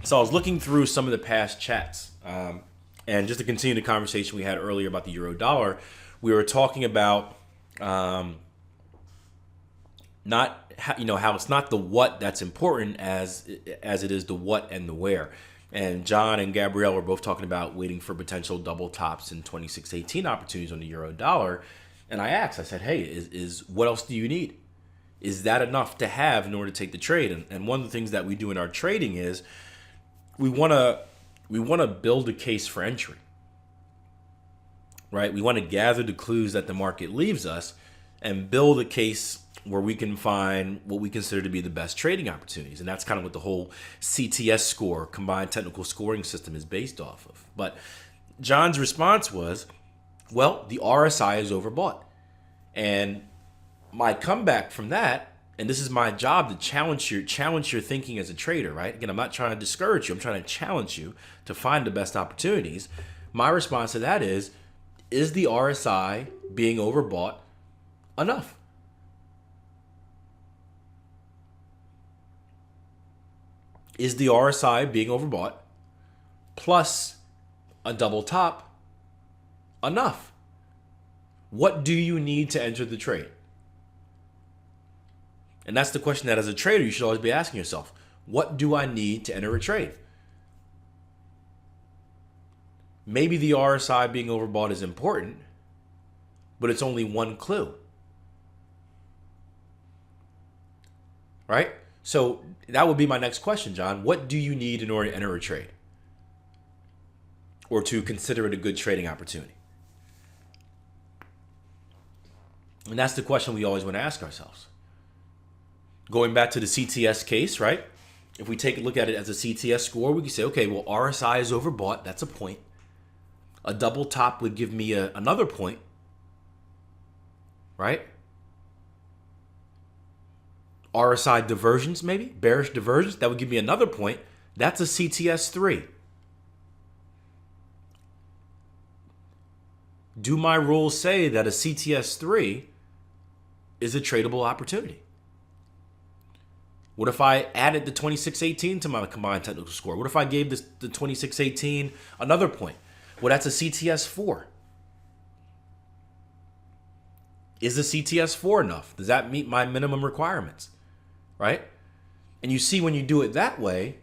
So I was looking through some of the past chats, and just to continue the conversation we had earlier about the euro dollar, we were talking about not how, how it's not the what that's important as it is the what and the where. And John and Gabrielle were both talking about waiting for potential double tops and 2618 opportunities on the euro dollar. And I said, hey, is what else do you need? Is that enough to have in order to take the trade? And one of the things that we do in our trading is we want to build a case for entry, right? We want to gather the clues that the market leaves us and build a case where we can find what we consider to be the best trading opportunities. And that's kind of what the whole CTS score, combined technical scoring system, is based off of. But John's response was, well, the RSI is overbought. And my comeback from that, and this is my job to challenge your thinking as a trader, right? Again, I'm not trying to discourage you. I'm trying to challenge you to find the best opportunities. My response to that is the RSI being overbought enough? Is the RSI being overbought plus a double top enough? What do you need to enter the trade? And that's the question that as a trader you should always be asking yourself. What do I need to enter a trade? Maybe the RSI being overbought is important, but it's only one clue. Right? So that would be my next question, John. What do you need in order to enter a trade? Or to consider it a good trading opportunity? And that's the question we always want to ask ourselves. Going back to the CTS case, right? If we take a look at it as a CTS score, we can say, okay, well, RSI is overbought. That's a point. A double top would give me another point, right? RSI divergence, maybe, bearish divergence, that would give me another point. That's a CTS 3. Do my rules say that a CTS 3 is a tradable opportunity? What if I added the 2618 to my combined technical score? What if I gave the 2618 another point? Well, that's a CTS 4. Is the CTS 4 enough? Does that meet my minimum requirements? Right? And you see when you do it that way,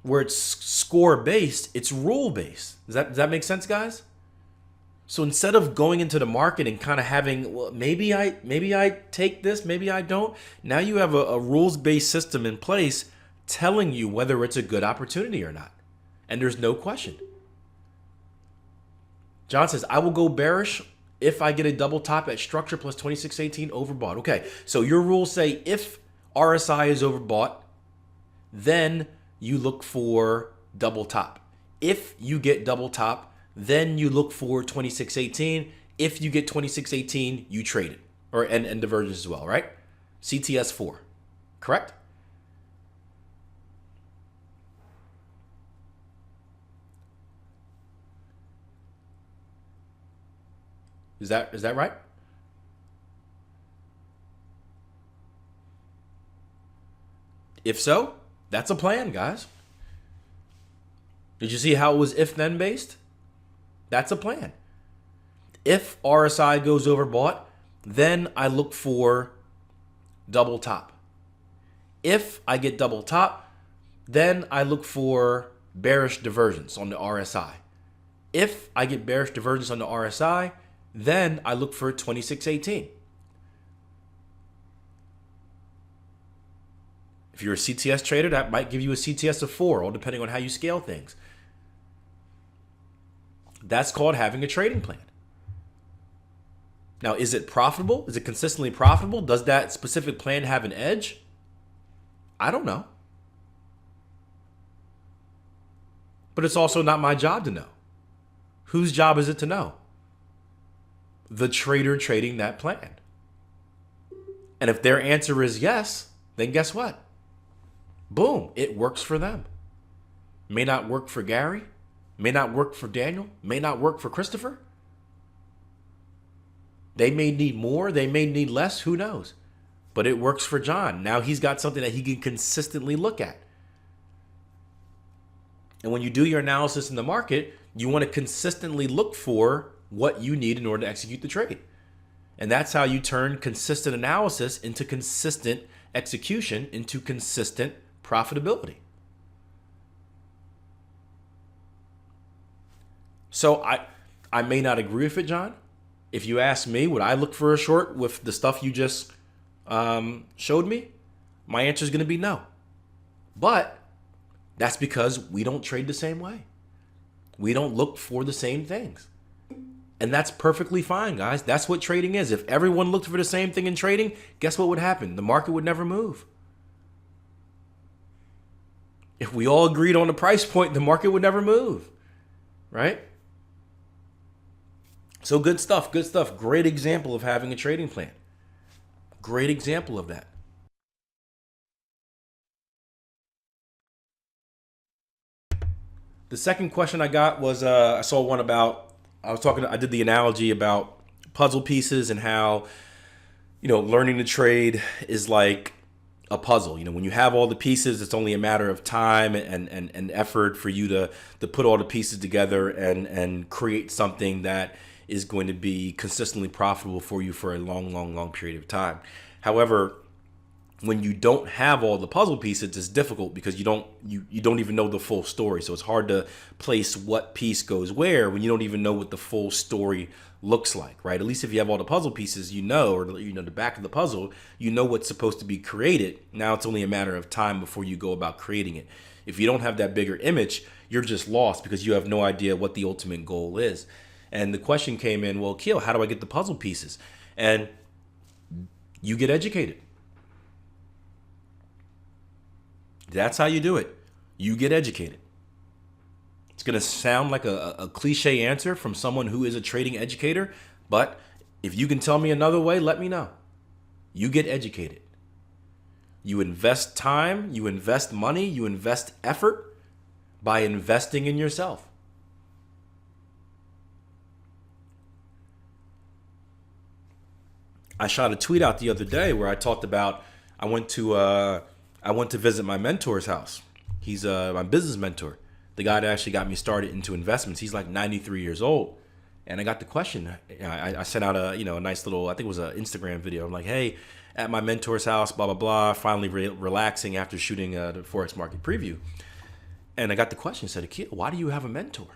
where it's score-based, it's rule-based. Does that make sense, guys? So instead of going into the market and kind of having, well, maybe I take this, maybe I don't. Now you have a rules-based system in place telling you whether it's a good opportunity or not. And there's no question. John says, I will go bearish if I get a double top at structure plus 2618 overbought. Okay, so your rules say if RSI is overbought, then you look for double top. If you get double top, then you look for 2618. If you get 2618, you trade it. And divergence as well, right? CTS 4. Correct? Is that right? If so, that's a plan, guys. Did you see how it was if-then based? That's a plan. If RSI goes overbought, then I look for double top. If I get double top, then I look for bearish divergence on the RSI. If I get bearish divergence on the RSI, then I look for 2618. If you're a CTS trader, that might give you a CTS of 4, all depending on how you scale things. That's called having a trading plan. Now, is it profitable? Is it consistently profitable? Does that specific plan have an edge? I don't know. But it's also not my job to know. Whose job is it to know? The trader trading that plan. And if their answer is yes, then guess what? Boom, it works for them. May not work for Gary, may not work for Daniel, may not work for Christopher. They may need more, they may need less, who knows? But it works for John. Now he's got something that he can consistently look at. And when you do your analysis in the market, you want to consistently look for what you need in order to execute the trade. And that's how you turn consistent analysis into consistent execution, into consistent profitability. So I may not agree with it, John. If you ask me, would I look for a short with the stuff you just showed me? My answer is going to be no. But that's because we don't trade the same way. We don't look for the same things. And that's perfectly fine, guys. That's what trading is. If everyone looked for the same thing in trading, guess what would happen? The market would never move. If we all agreed on the price point, the market would never move, right? So good stuff, good stuff. Great example of having a trading plan. Great example of that. The second question I got was I saw one about, I did the analogy about puzzle pieces and how, learning to trade is like a puzzle. When you have all the pieces, it's only a matter of time and effort for you to put all the pieces together and create something that is going to be consistently profitable for you for a long period of time. However, when you don't have all the puzzle pieces, it's difficult because you don't even know the full story. So it's hard to place what piece goes where when you don't even know what the full story looks like, right? At least if you have all the puzzle pieces, or the back of the puzzle, what's supposed to be created. Now it's only a matter of time before you go about creating it. If you don't have that bigger image, you're just lost because you have no idea what the ultimate goal is. And the question came in, well, Akil, how do I get the puzzle pieces? And you get educated. That's how you do it. You get educated. It's going to sound like a cliche answer from someone who is a trading educator, but if you can tell me another way, let me know. You get educated. You invest time, you invest money, you invest effort by investing in yourself. I shot a tweet out the other day where I talked about I went to visit my mentor's house. He's my business mentor, the guy that actually got me started into investments. He's like 93 years old, and I got the question. I sent out a nice little, I think it was an Instagram video. I'm like, hey, at my mentor's house, blah blah blah. Finally relaxing after shooting the forex market preview, and I got the question. I said, Akil, why do you have a mentor?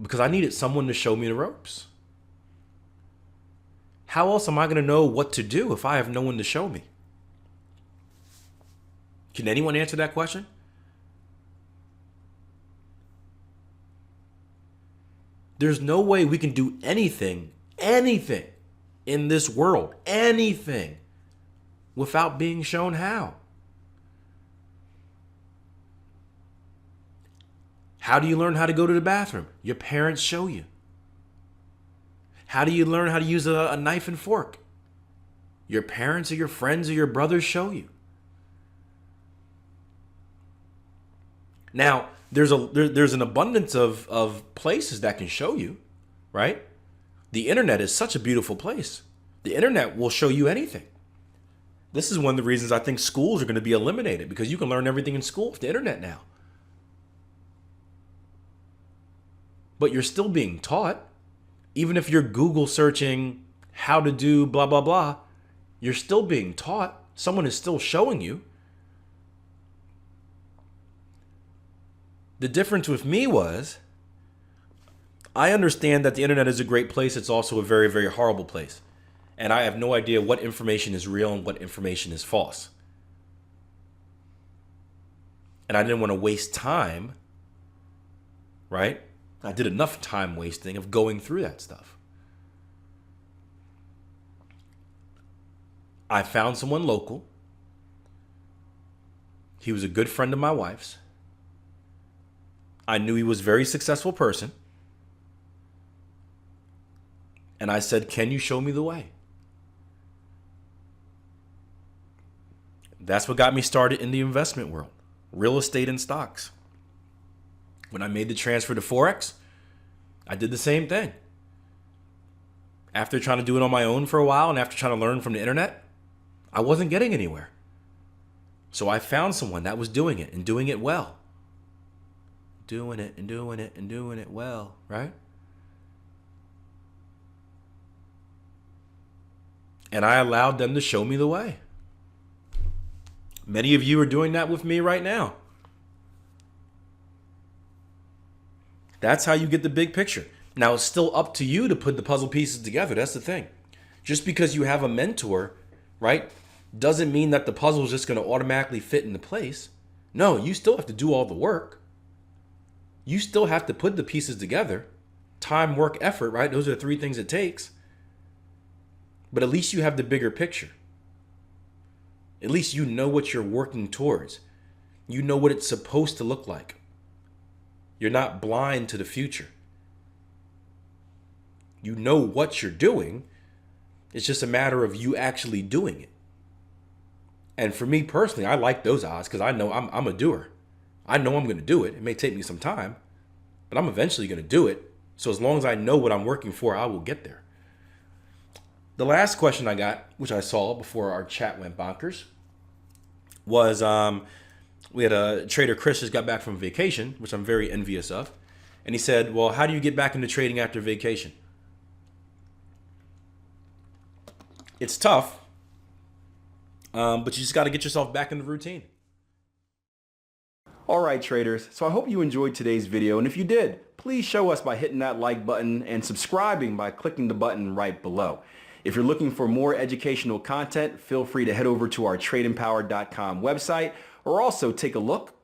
Because I needed someone to show me the ropes. How else am I going to know what to do if I have no one to show me? Can anyone answer that question? There's no way we can do anything in this world, anything, without being shown how. How do you learn how to go to the bathroom? Your parents show you. How do you learn how to use a knife and fork? Your parents or your friends or your brothers show you. Now, there's an abundance of places that can show you, right? The internet is such a beautiful place. The internet will show you anything. This is one of the reasons I think schools are going to be eliminated, because you can learn everything in school with the internet now. But you're still being taught. Even if you're Google searching how to do blah, blah, blah, you're still being taught. Someone is still showing you. The difference with me was, I understand that the internet is a great place. It's also a very, very horrible place. And I have no idea what information is real and what information is false. And I didn't want to waste time, right? I did enough time wasting of going through that stuff. I found someone local. He was a good friend of my wife's. I knew he was a very successful person. And I said, can you show me the way? That's what got me started in the investment world, real estate and stocks. When I made the transfer to Forex, I did the same thing. After trying to do it on my own for a while and after trying to learn from the internet, I wasn't getting anywhere. So I found someone that was doing it and doing it well. Doing it and doing it and doing it well, right? And I allowed them to show me the way. Many of you are doing that with me right now. That's how you get the big picture. Now, it's still up to you to put the puzzle pieces together. That's the thing. Just because you have a mentor, right, doesn't mean that the puzzle is just going to automatically fit into place. No, you still have to do all the work. You still have to put the pieces together. Time, work, effort, right? Those are the three things it takes. But at least you have the bigger picture. At least you know what you're working towards. You know what it's supposed to look like. You're not blind to the future. You know what you're doing. It's just a matter of you actually doing it. And for me personally, I like those odds because I know I'm a doer. I know I'm going to do it. It may take me some time, but I'm eventually going to do it. So as long as I know what I'm working for, I will get there. The last question I got, which I saw before our chat went bonkers, was we had a trader, Chris, just got back from vacation, which I'm very envious of. And he said, well, how do you get back into trading after vacation? It's tough, but you just got to get yourself back in the routine. All right, traders, so I hope you enjoyed today's video, and if you did, please show us by hitting that like button and subscribing by clicking the button right below. If you're looking for more educational content, feel free to head over to our tradeempowered.com website, or also take a look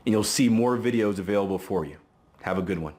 and you'll see more videos available for you. Have a good one.